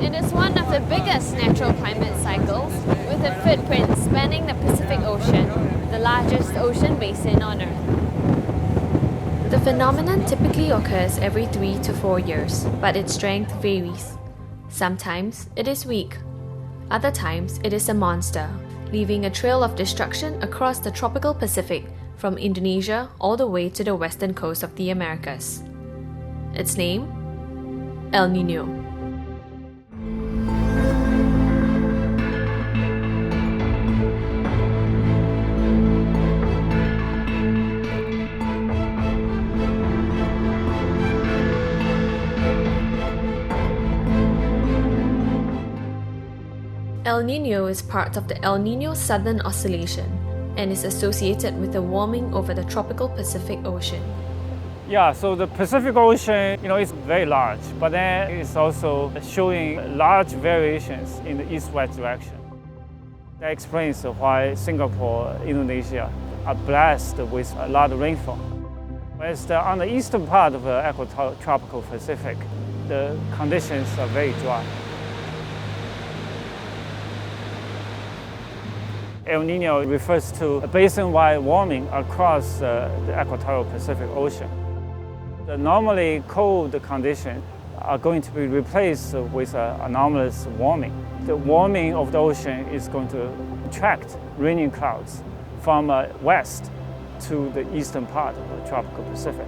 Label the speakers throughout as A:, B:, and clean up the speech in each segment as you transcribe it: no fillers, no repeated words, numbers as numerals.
A: It is one of the biggest natural climate cycles, with a footprint spanning the Pacific Ocean, the largest ocean basin on Earth. The phenomenon typically occurs every 3 to 4 years, but its strength varies. Sometimes it is weak. Other times it is a monster, leaving a trail of destruction across the tropical Pacific from Indonesia all the way to the western coast of the Americas. Its name? El Niño. El Niño is part of the El Niño Southern Oscillation and is associated with the warming over the tropical Pacific Ocean.
B: Yeah, so the Pacific Ocean, is very large, but then it's also showing large variations in the east-west direction. That explains why Singapore, Indonesia are blessed with a lot of rainfall. Whereas on the eastern part of the equatorial Pacific, the conditions are very dry. El Niño refers to a basin-wide warming across the equatorial Pacific Ocean. The normally cold conditions are going to be replaced with anomalous warming. The warming of the ocean is going to attract raining clouds from west to the eastern part of the tropical Pacific.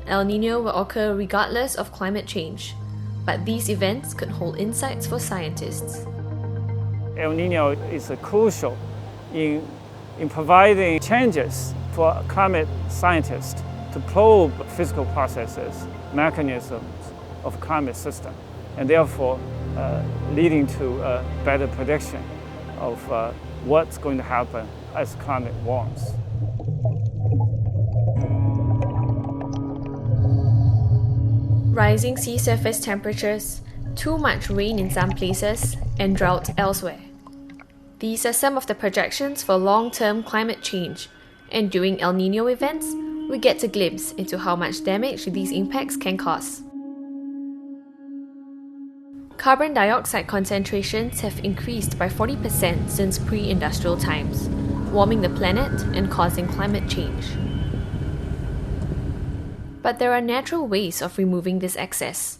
A: El Niño will occur regardless of climate change, but these events could hold insights for scientists.
B: El Niño is crucial in providing changes for climate scientists to probe physical processes, mechanisms of climate system, and therefore leading to a better prediction of what's going to happen as climate warms.
A: Rising sea surface temperatures, too much rain in some places, and drought elsewhere. These are some of the projections for long-term climate change, and during El Niño events, we get a glimpse into how much damage these impacts can cause. Carbon dioxide concentrations have increased by 40% since pre-industrial times, warming the planet and causing climate change. But there are natural ways of removing this excess.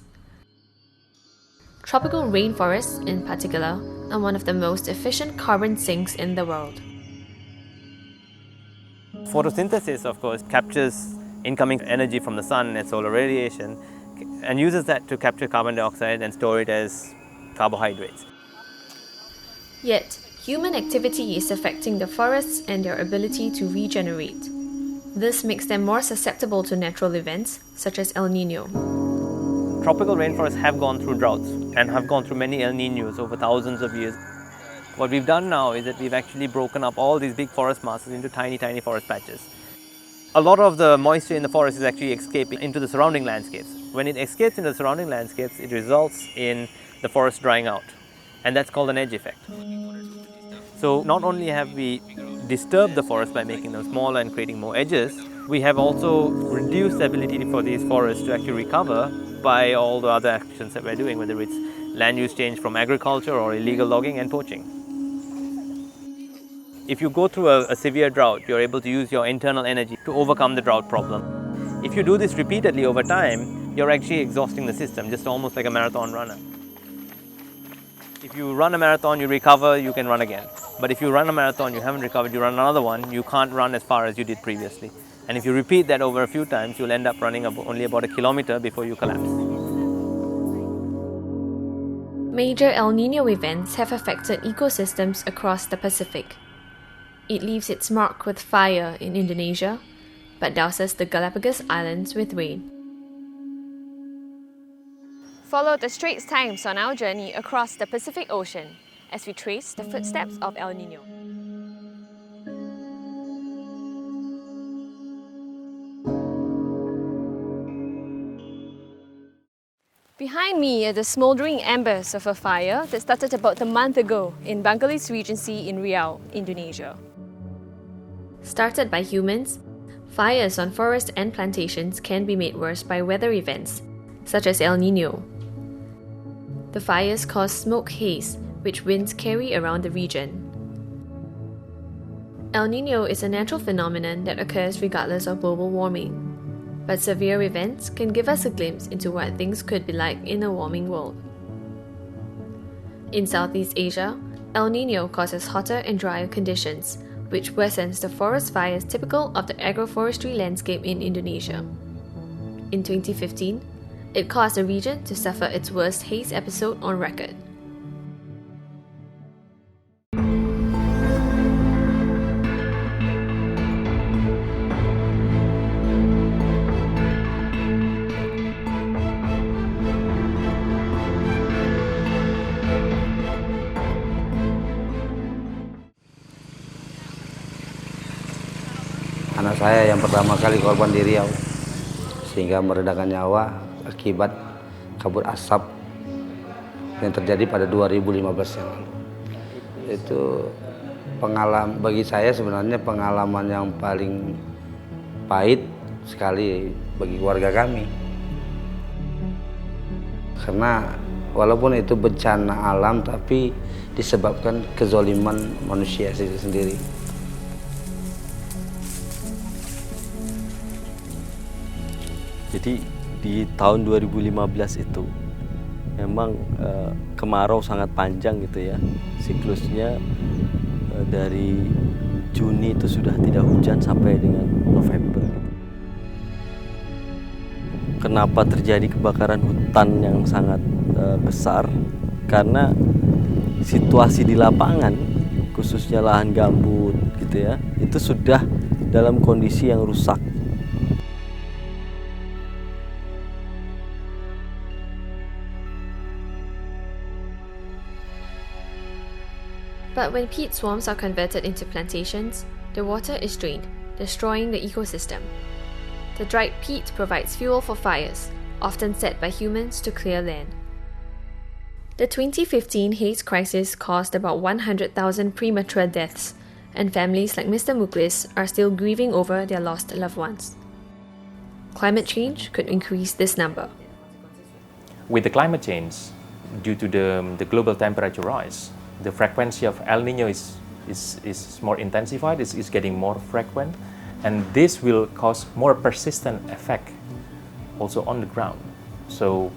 A: Tropical rainforests, in particular, are one of the most efficient carbon sinks in the world.
C: Photosynthesis, of course, captures incoming energy from the sun and solar radiation and uses that to capture carbon dioxide and store it as carbohydrates.
A: Yet, human activity is affecting the forests and their ability to regenerate. This makes them more susceptible to natural events, such as El Niño.
C: Tropical rainforests have gone through droughts and have gone through many El Niños over thousands of years. What we've done now is that we've actually broken up all these big forest masses into tiny, tiny forest patches. A lot of the moisture in the forest is actually escaping into the surrounding landscapes. When it escapes into the surrounding landscapes, it results in the forest drying out, and that's called an edge effect. So not only have we disturbed the forest by making them smaller and creating more edges, we have also reduced the ability for these forests to actually recover by all the other actions that we're doing, whether it's land use change from agriculture or illegal logging and poaching. If you go through a severe drought, you're able to use your internal energy to overcome the drought problem. If you do this repeatedly over time, you're actually exhausting the system, just almost like a marathon runner. If you run a marathon, you recover, you can run again. But if you run a marathon, you haven't recovered, you run another one, you can't run as far as you did previously. And if you repeat that over a few times, you'll end up running only about 1 kilometer before you collapse.
A: Major El Niño events have affected ecosystems across the Pacific. It leaves its mark with fire in Indonesia, but douses the Galapagos Islands with rain. Follow the Straits Times on our journey across the Pacific Ocean as we trace the footsteps of El Niño. Behind me are the smouldering embers of a fire that started about a month ago in Bangladesh Regency in Riau, Indonesia. Started by humans, fires on forests and plantations can be made worse by weather events, such as El Niño. The fires cause smoke haze, which winds carry around the region. El Niño is a natural phenomenon that occurs regardless of global warming, but severe events can give us a glimpse into what things could be like in a warming world. In Southeast Asia, El Niño causes hotter and drier conditions, which worsens the forest fires typical of the agroforestry landscape in Indonesia. In 2015, it caused the region to suffer its worst haze episode on record.
D: Anak saya yang pertama kali korban di Riau, sehingga meredakan nyawa akibat kabut asap yang terjadi pada 2015 yang lalu. Itu pengalaman bagi saya, sebenarnya pengalaman yang paling pahit sekali bagi keluarga kami. Karena walaupun itu bencana alam, tapi disebabkan kezaliman manusia sendiri.
E: Jadi di tahun 2015 itu memang kemarau sangat panjang gitu ya. Siklusnya dari Juni itu sudah tidak hujan sampai dengan November. Kenapa terjadi kebakaran hutan yang sangat besar? Karena situasi di lapangan, khususnya lahan gambut gitu ya, itu sudah dalam kondisi yang rusak.
A: But when peat swarms are converted into plantations, the water is drained, destroying the ecosystem. The dried peat provides fuel for fires, often set by humans to clear land. The 2015 haze crisis caused about 100,000 premature deaths, and families like Mr. Muklis are still grieving over their lost loved ones. Climate change could increase this number.
F: With the climate change, due to the global temperature rise, the frequency of El Nino is more intensified, is getting more frequent, and this will cause more persistent effect also on the ground. So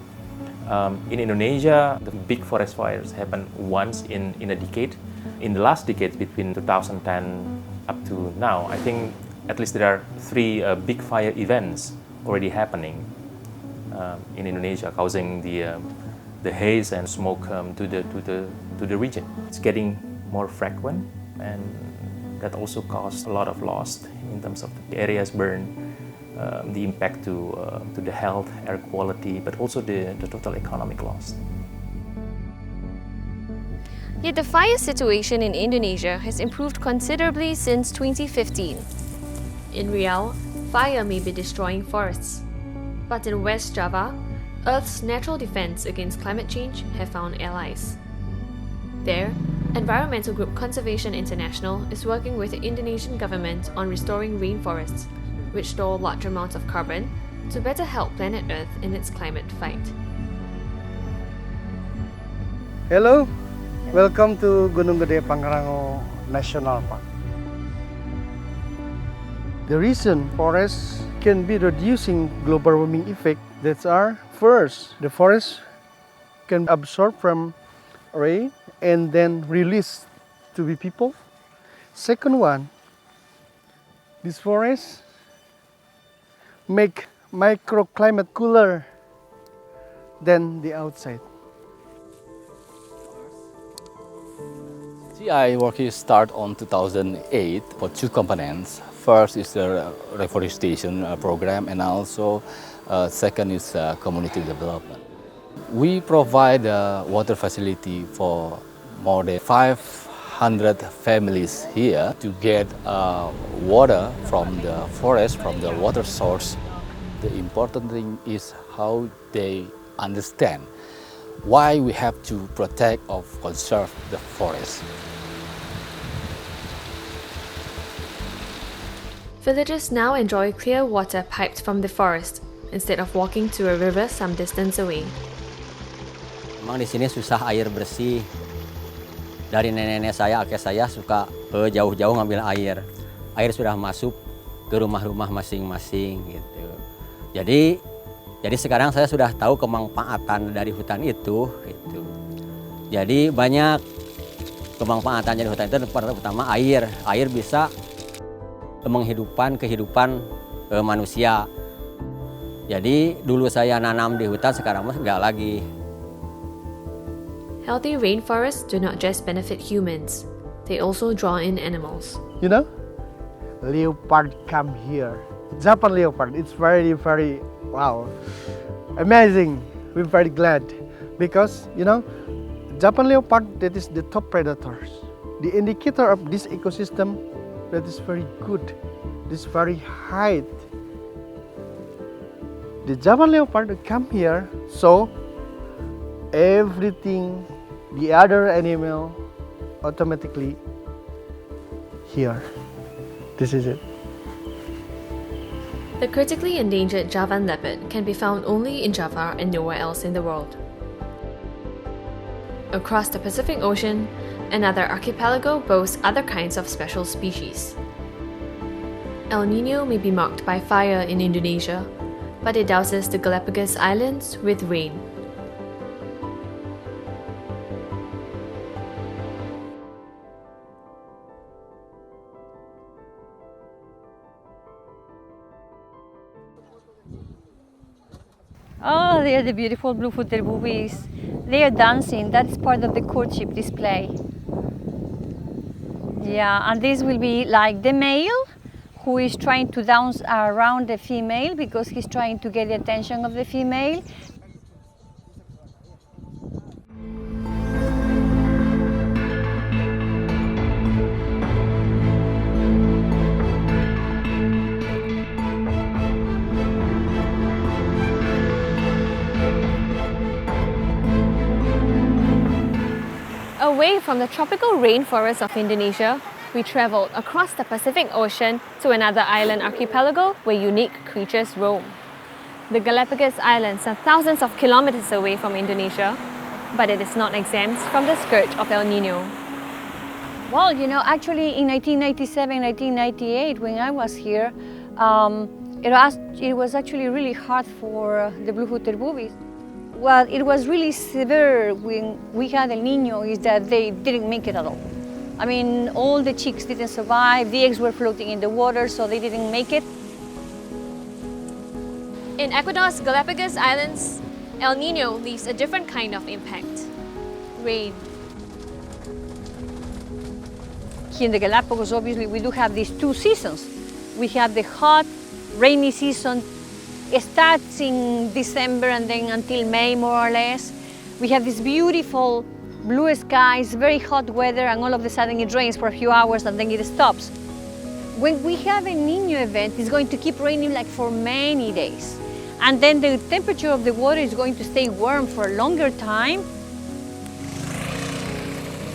F: in Indonesia, the big forest fires happen once in a decade. In the last decade, between 2010 up to now, I think at least there are 3 big fire events already happening in Indonesia, causing the haze and smoke to the region. It's getting more frequent, and that also caused a lot of loss in terms of the areas burned, the impact to the health, air quality, but also the total economic loss.
A: Yet the fire situation in Indonesia has improved considerably since 2015. In Riau, fire may be destroying forests, but in West Java, Earth's natural defense against climate change have found allies. There, environmental group Conservation International is working with the Indonesian government on restoring rainforests, which store large amounts of carbon, to better help planet Earth in its climate fight.
G: Hello, welcome to Gunung Gede Pangrango National Park. The reason forests can be reducing global warming effect that are, first, the forest can absorb from rain and then release to the people. Second one, this forest make microclimate cooler than the outside.
H: I work here start on 2008 for 2 components. First is the reforestation program, and also second is community development. We provide a water facility for more than 500 families here to get water from the forest, from the water source. The important thing is how they understand why we have to protect or conserve the forest.
A: Villagers now enjoy clear water piped from the forest, instead of walking to a river some distance away.
I: Memang di sini susah air bersih. Dari nenek-nenek saya, kakek saya suka jauh-jauh ngambil air. Air sudah masuk ke rumah-rumah masing-masing gitu. Jadi sekarang saya sudah tahu kemanfaatan dari hutan itu gitu. Jadi banyak kemanfaatan dari hutan itu, pertama air. Air bisa menghidupkan kehidupan manusia. Jadi dulu saya nanam di hutan, sekarang mah enggak lagi.
A: Healthy rainforests do not just benefit humans, they also draw in animals.
G: You know, leopard come here. Japan leopard, it's very, very, wow, amazing. We're very glad because, you know, Japan leopard, that is the top predators. The indicator of this ecosystem, that is very good, this very high. The Japan leopard come here, so everything, the other animal, automatically here. This is it.
A: The critically endangered Javan leopard can be found only in Java and nowhere else in the world. Across the Pacific Ocean, another archipelago boasts other kinds of special species. El Nino may be marked by fire in Indonesia, but it douses the Galapagos Islands with rain.
J: Oh, they are the beautiful blue-footed boobies. They are dancing. That is part of the courtship display. Yeah, and this will be like the male who is trying to dance around the female because he's trying to get the attention of the female.
A: Away from the tropical rainforests of Indonesia, we travelled across the Pacific Ocean to another island archipelago where unique creatures roam. The Galapagos Islands are thousands of kilometers away from Indonesia, but it is not exempt from the scourge of El Nino.
J: Well, you know, actually in 1997, 1998, when I was here, it was actually really hard for the blue-footed boobies. Well, it was really severe when we had El Nino, is that they didn't make it at all. I mean, all the chicks didn't survive, the eggs were floating in the water, so they didn't make it.
A: In Ecuador's Galapagos Islands, El Nino leaves a different kind of impact: rain.
J: Here in the Galapagos, obviously, we do have these two seasons. We have the hot, rainy season. It starts in December and then until May, more or less. We have these beautiful blue skies, very hot weather, and all of a sudden it rains for a few hours and then it stops. When we have a Niño event, it's going to keep raining like for many days. And then the temperature of the water is going to stay warm for a longer time.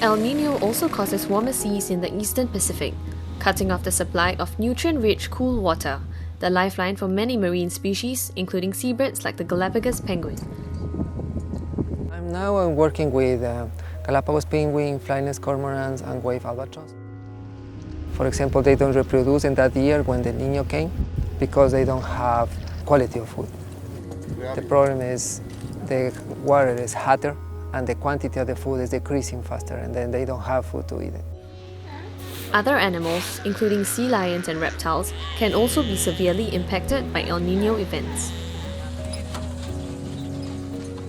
A: El Nino also causes warmer seas in the eastern Pacific, cutting off the supply of nutrient-rich cool water, the lifeline for many marine species, including seabirds like the Galapagos penguin.
K: I'm working with Galapagos penguin, flightless cormorants, and wave albatross. For example, they don't reproduce in that year when the Niño came because they don't have quality of food. The problem is the water is hotter and the quantity of the food is decreasing faster, and then they don't have food to eat it.
A: Other animals, including sea lions and reptiles, can also be severely impacted by El Nino events.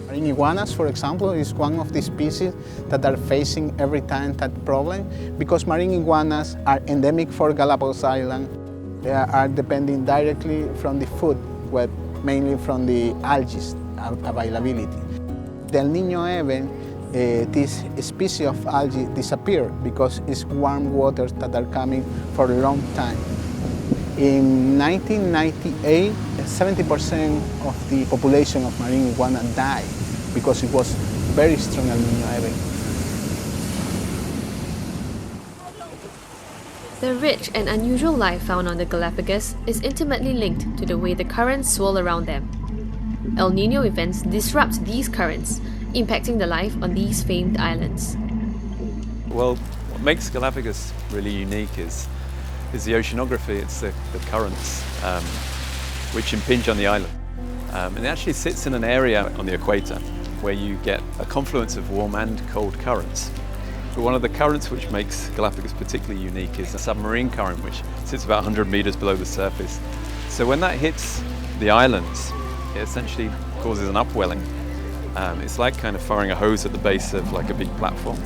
L: Marine iguanas, for example, is one of the species that are facing every time that problem because marine iguanas are endemic for Galapagos Island. They are depending directly from the food web, mainly from the algae availability. The El Nino event, this species of algae disappear because it's warm waters that are coming for a long time. In 1998, 70% of the population of marine iguana died because it was very strong El Nino event.
A: The rich and unusual life found on the Galapagos is intimately linked to the way the currents swirl around them. El Nino events disrupt these currents, impacting the life on these famed islands.
M: Well, what makes Galapagos really unique is the oceanography. It's the currents which impinge on the island. And it actually sits in an area on the equator where you get a confluence of warm and cold currents. But one of the currents which makes Galapagos particularly unique is the submarine current, which sits about 100 meters below the surface. So when that hits the islands, it essentially causes an upwelling. It's like kind of firing a hose at the base of like a big platform.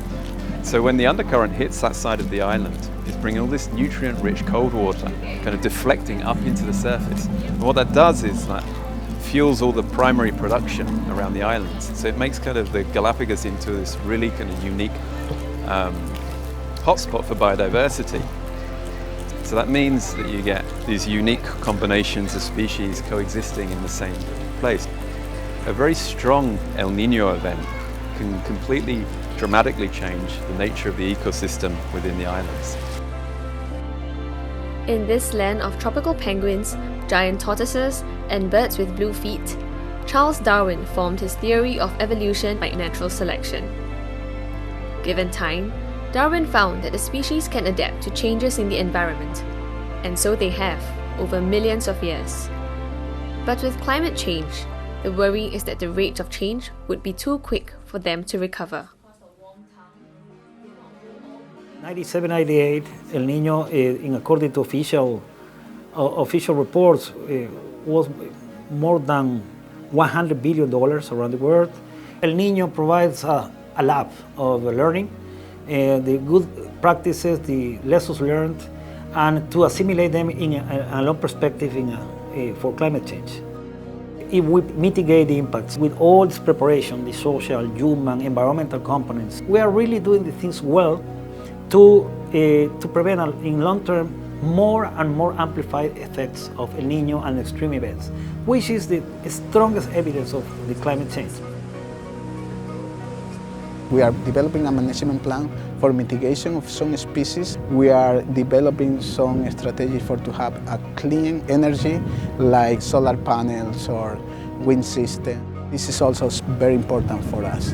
M: So when the undercurrent hits that side of the island, it's bringing all this nutrient-rich cold water kind of deflecting up into the surface. And what that does is that fuels all the primary production around the islands. So it makes kind of the Galapagos into this really kind of unique hotspot for biodiversity. So that means that you get these unique combinations of species coexisting in the same place. A very strong El Niño event can completely dramatically change the nature of the ecosystem within the islands.
A: In this land of tropical penguins, giant tortoises, and birds with blue feet, Charles Darwin formed his theory of evolution by natural selection. Given time, Darwin found that the species can adapt to changes in the environment, and so they have, over millions of years. But with climate change, the worry is that the rate of change would be too quick for them to recover.
N: 97-98, El Niño, in according to official reports, was more than $100 billion around the world. El Niño provides a lab of learning, the good practices, the lessons learned, and to assimilate them in a long perspective for climate change. If we mitigate the impacts with all this preparation, the social, human, environmental components, we are really doing the things well to prevent in long term more and more amplified effects of El Niño and extreme events, which is the strongest evidence of the climate change.
L: We are developing a management plan for mitigation of some species. We are developing some strategies to have a clean energy like solar panels or wind system. This is also very important for us.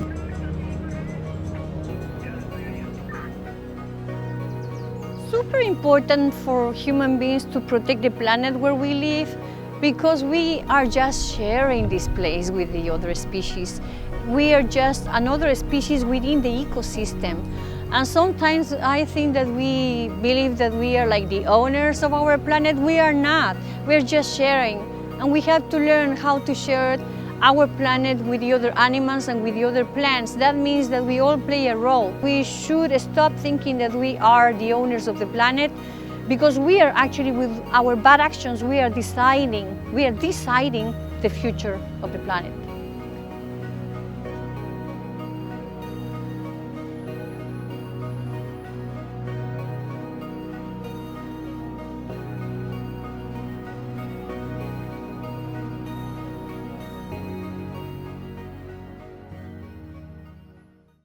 J: Super important for human beings to protect the planet where we live, because we are just sharing this place with the other species. We are just another species within the ecosystem. And sometimes I think that we believe that we are like the owners of our planet. We are not. We're just sharing. And we have to learn how to share our planet with the other animals and with the other plants. That means that we all play a role. We should stop thinking that we are the owners of the planet, because we are actually, with our bad actions, we are deciding the future of the planet.